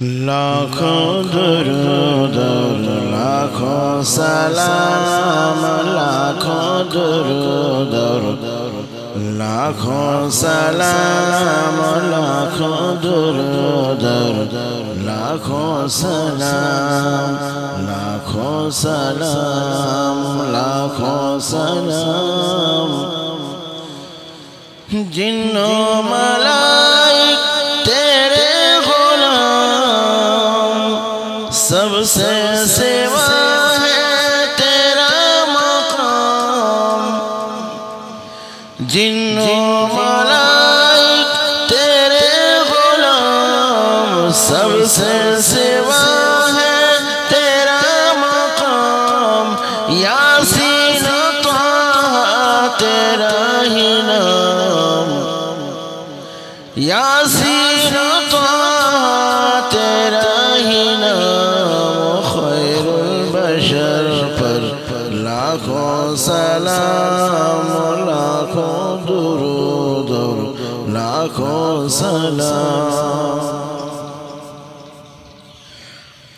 لاکھوں درود لاکھوں سلام لاکھوں درود لاکھوں سلام لاکھوں درود لاکھوں سلام لاکھوں سلام لاکھوں سلام جنوں ملائک تیرے سب سے سوا ہے تیرا مقام جنوں ملائک تیرے غلام سب سے سوا ہے تیرا مقام یاسین طہ تیرا ہی نام یاسین طہ تیرا ہی نام لاکھوں سلام لاکھوں درود لاکھوں سلام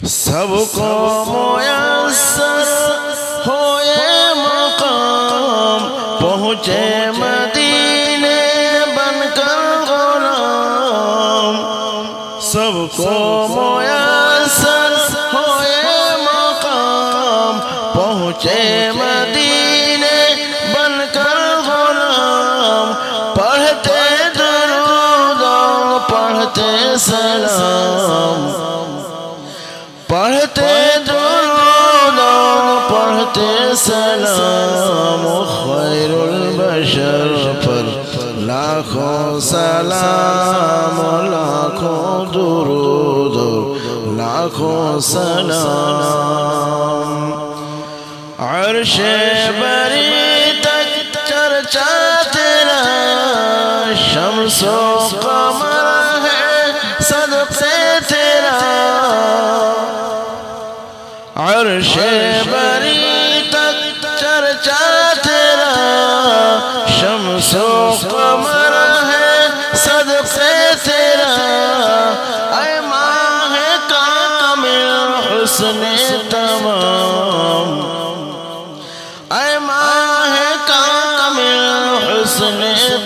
سب کو میسر ہو یہ مقام پہنچے مدینے بن کر غلام سب کو میسر ہو یہ مقام پہنچے مدینے بن کر غلام پڑھتے درود پڑھتے سلام پڑھتے درود پڑھتے سلام خیر البشر پر لاکھوں سلام لاکھوں درود لاکھوں سلام عرش بری تک چرچا تیرا شمس و قمر ہے صدقے تیرا عرش بری تک چرچا تیرا شمس و قمر ہے صدقے تیرا اے ماہ کامل حسن تمام اے ماہ کامل حسن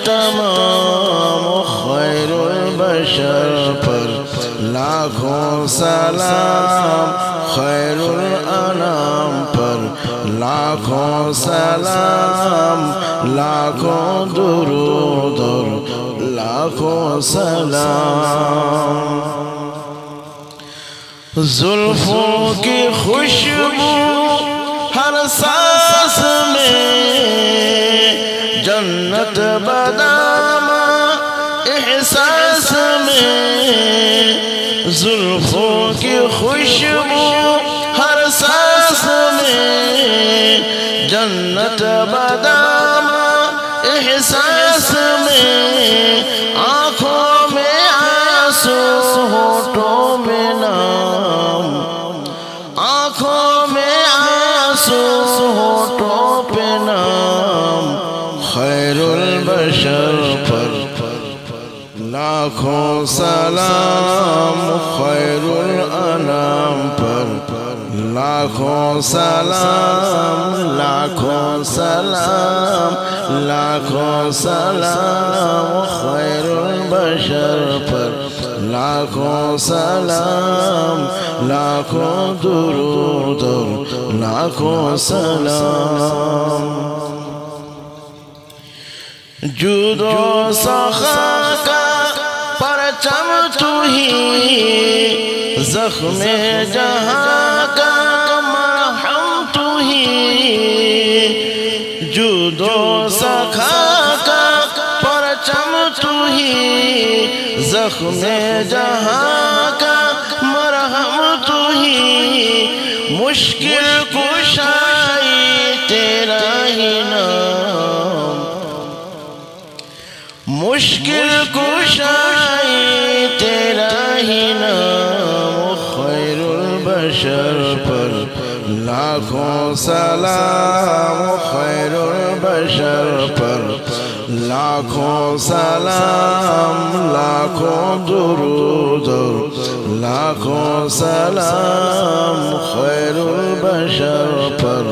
تمام خیر البشر پر لاکھوں سلام خیر الانام پر لاکھوں سلام لاکھوں درود لاکھوں سلام زلفوں کی خوشبو ہر سانس میں جنت بادام احساس میں زلفوں کی خوشبو ہر سانس میں جنت بادام احساس میں آنکھوں میں آنسو ہونٹوں میں نام آنکھوں میں آنسو ہونٹوں پہ نام خیر البشر پر لاکھوں سلام خیر الانام پر لاکھوں سلام لاکھوں سلام لاکھوں سلام خیر البشر پر لاکھوں سلام لاکھوں درود لاکھوں سلام جود و سخا کا پرچم تو ہی زخم جہاں کا مرہم تو ہی جود و سخا کا پرچم تو ہی زخم جہاں کا مرہم تو ہی مشکل کشائی تیرا ہی نام مشکل کشائی تیرا ہی نام خیر البشر پر لاکھوں سلام خیر البشر پر لاکھوں سلام لاکھوں درود لاکھوں سلام خیر البشر پر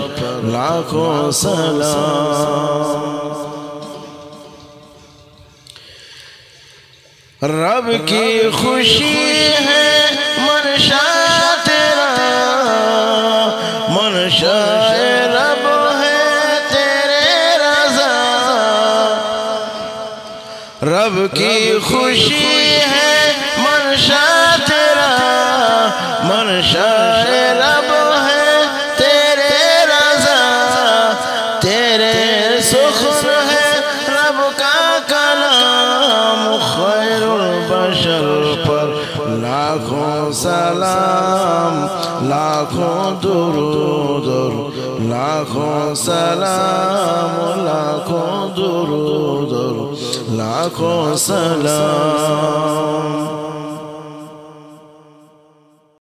لاکھوں سلام رب کی خوشی ہے منشا تیرا منشا رب ہے تیرے رضا رب کی خوشی ہے منشا تیرا منشا رب ہے تیرے رضا تیرے سخن ہے رب کا کلام خیر البشر پر لاکھوں سلام لاکھوں درود لاکھوں سلام لاکھوں درود لاکھوں سلام